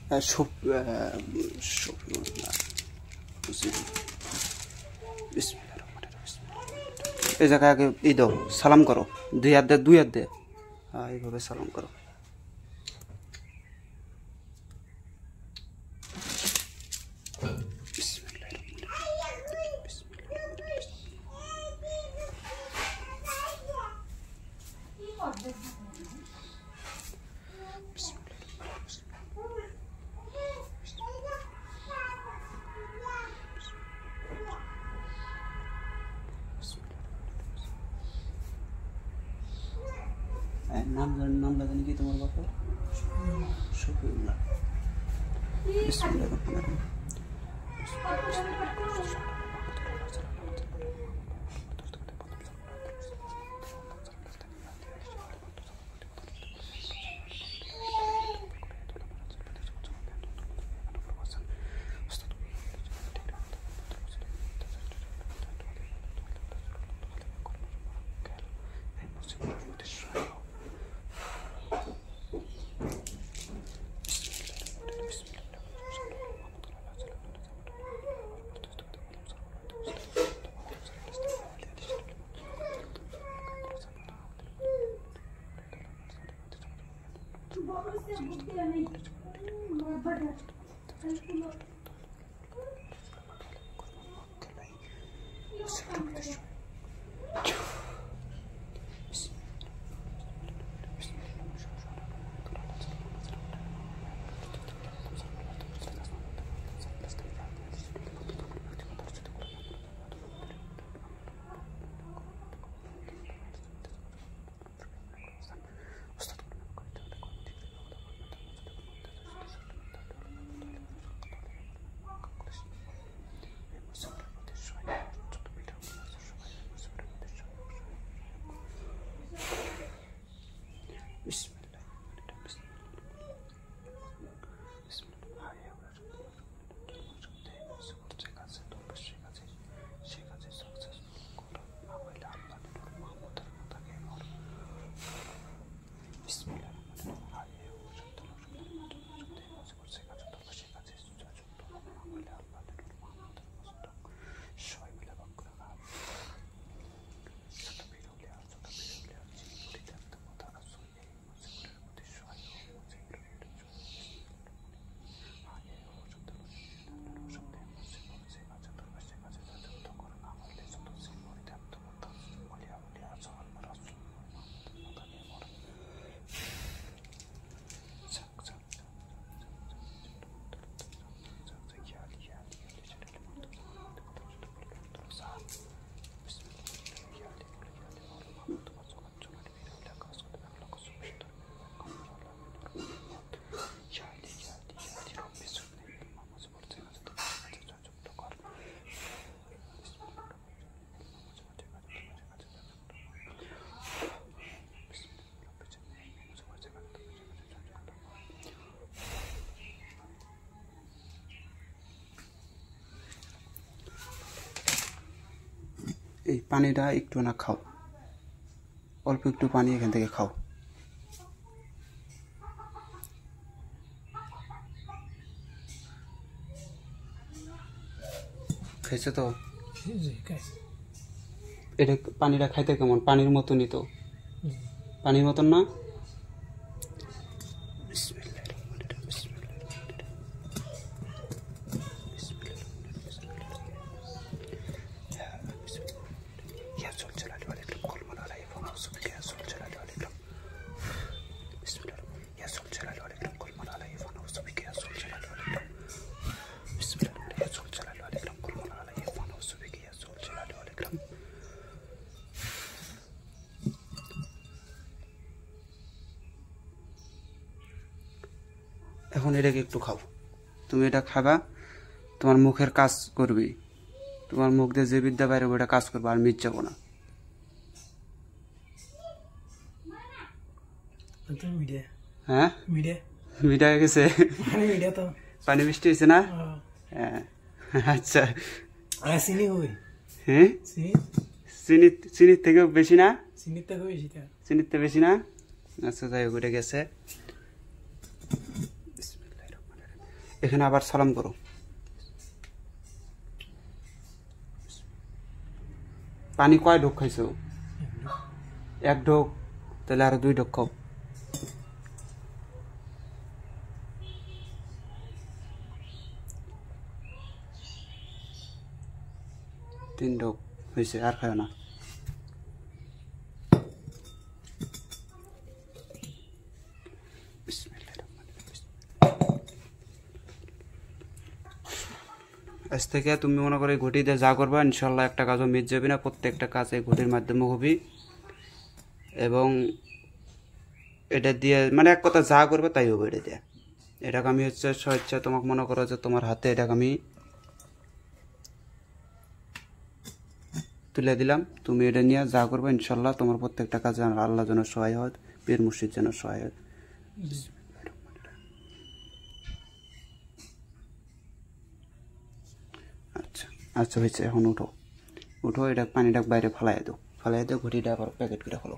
এই জায়গায় আগে এই দাও, সালাম করো, দুই হাত দে, হ্যাঁ এইভাবে সালাম করো। নাম জানি কি তোমার বাপের? শফিউল্লাহ। বিসমিল্লাহির রহমানির রহিম। এই পানিটা একটু না খাও, অল্প একটু পানি এখান থেকে খাও। খাইছো তো? এটা পানিটা খাইতে কেমন? পানির মতনই তো, পানির মতন না? এখন এটাকে একটু খাও, তুমি এটা খাবা, তোমার মুখের কাজ করবি, তোমার মুখ দিয়ে যে বিদ্যা বাইরে ওটা কাজ করবে, আর মিট যাবো না। হ্যাঁ মিঠা হয়ে গেছে, পানি মিষ্টি হয়েছে না? হ্যাঁ আচ্ছা, হ্যাঁ চিনির থেকে বেশি না? চিনির থেকে বেশি না? আচ্ছা যাই হোক, ওটা গেছে। এখানে আবার সালাম করো। পানি কয় ঢোক খাইছো? এক ঢোক। তাহলে আরো 2 ঢোক খাও। তিন ঢোক হয়েছে, আর খাও না। আজ থেকে তুমি মনে করো ঘটি দিয়ে যা করবা ইনশাল্লাহ একটা কাজও মিস যাবে না, প্রত্যেকটা কাজ এই ঘটির মাধ্যমে হবি। এবং এটা দিয়ে মানে এক কথা যা করবে তাই হবে এটা দিয়ে। এটাকে আমি হচ্ছে স্বেচ্ছা তোমাকে মনে করো যে তোমার হাতে এটাকে আমি তুলে দিলাম, তুমি এটা নিয়ে যা করবে ইনশাল্লাহ তোমার প্রত্যেকটা কাজে আল্লাহ যেন সহায় হয়, পীর মুর্শিদ যেন সহায় হয়। আচ্ছা আচ্ছা হয়েছে, এখন উঠো উঠো, এটা পানিটা বাইরে ফালাই দাও, ঘটিটা আবার প্যাকেট করে ফেলো।